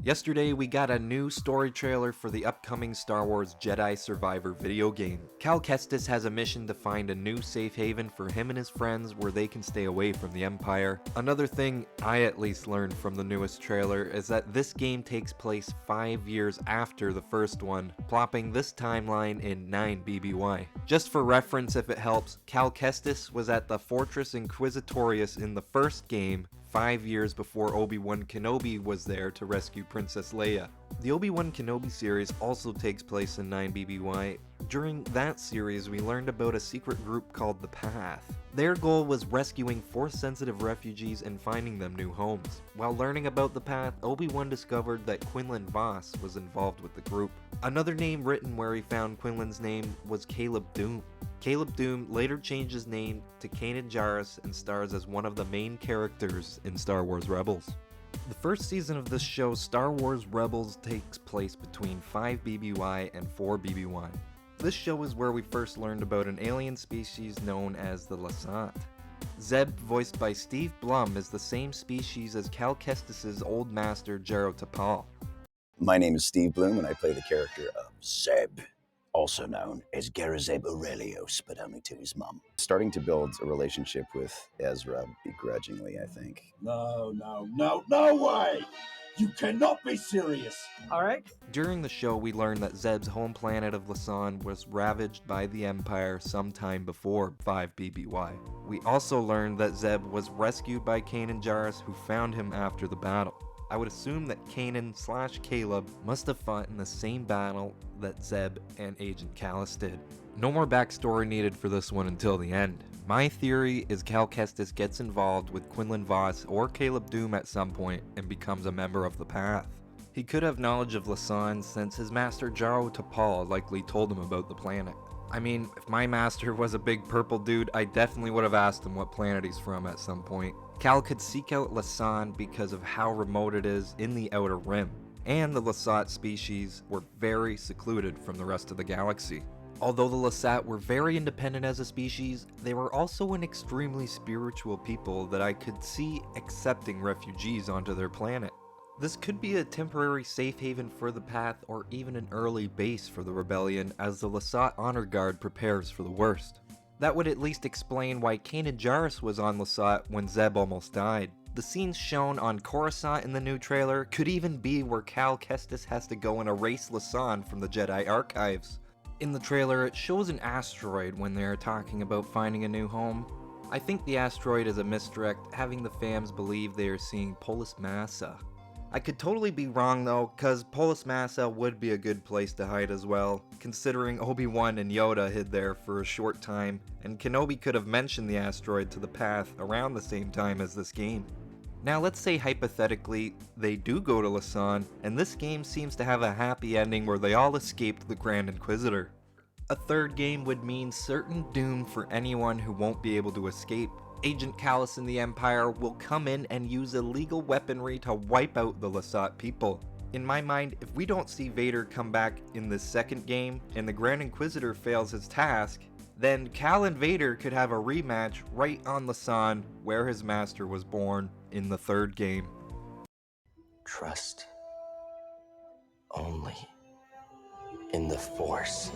Yesterday, we got a new story trailer for the upcoming Star Wars Jedi Survivor video game. Cal Kestis has a mission to find a new safe haven for him and his friends where they can stay away from the Empire. Another thing I at least learned from the newest trailer is that this game takes place 5 years after the first one, plopping this timeline in 9 BBY. Just for reference if it helps, Cal Kestis was at the Fortress Inquisitorius in the first game, 5 years before Obi-Wan Kenobi was there to rescue Princess Leia. The Obi-Wan Kenobi series also takes place in 9 BBY. During that series, we learned about a secret group called the Path. Their goal was rescuing Force-sensitive refugees and finding them new homes. While learning about the Path, Obi-Wan discovered that Quinlan Vos was involved with the group. Another name written where he found Quinlan's name was Caleb Dume. Caleb Dume later changed his name to Kanan Jarrus and stars as one of the main characters in Star Wars Rebels. The first season of this show, Star Wars Rebels, takes place between 5 BBY and 4 BBY. This show is where we first learned about an alien species known as the Lasat. Zeb, voiced by Steve Blum, is the same species as Cal Kestis' old master Jaro Tapal. My name is Steve Bloom, and I play the character of Zeb, also known as Garazeb Aurelios, but only to his mum. Starting to build a relationship with Ezra begrudgingly, I think. No way! You cannot be serious! Alright. During the show, we learned that Zeb's home planet of Lasan was ravaged by the Empire sometime before 5 BBY. We also learned that Zeb was rescued by Kanan Jarrus, who found him after the battle. I would assume that Kanan/Caleb must have fought in the same battle that Zeb and Agent Kallus did. No more backstory needed for this one until the end. My theory is Cal Kestis gets involved with Quinlan Vos or Caleb Dume at some point and becomes a member of the Path. He could have knowledge of Lasan since his master Jaro Tapal likely told him about the planet. I mean, if my master was a big purple dude, I definitely would have asked him what planet he's from at some point. Cal could seek out Lasan because of how remote it is in the Outer Rim, and the Lasat species were very secluded from the rest of the galaxy. Although the Lasat were very independent as a species, they were also an extremely spiritual people that I could see accepting refugees onto their planet. This could be a temporary safe haven for the Path or even an early base for the rebellion as the Lasat Honor Guard prepares for the worst. That would at least explain why Kanan Jarrus was on Lasat when Zeb almost died. The scenes shown on Coruscant in the new trailer could even be where Cal Kestis has to go and erase Lasan from the Jedi archives. In the trailer, it shows an asteroid when they are talking about finding a new home. I think the asteroid is a misdirect, having the fans believe they are seeing Polis Massa. I could totally be wrong though, cause Polis Massa would be a good place to hide as well, considering Obi-Wan and Yoda hid there for a short time, and Kenobi could have mentioned the asteroid to the Path around the same time as this game. Now let's say hypothetically, they do go to Lasan, and this game seems to have a happy ending where they all escaped the Grand Inquisitor. A third game would mean certain doom for anyone who won't be able to escape. Agent Kallus and the Empire will come in and use illegal weaponry to wipe out the Lasat people. In my mind, if we don't see Vader come back in the second game and the Grand Inquisitor fails his task, then Cal and Vader could have a rematch right on Lasan where his master was born in the third game. Trust only in the Force.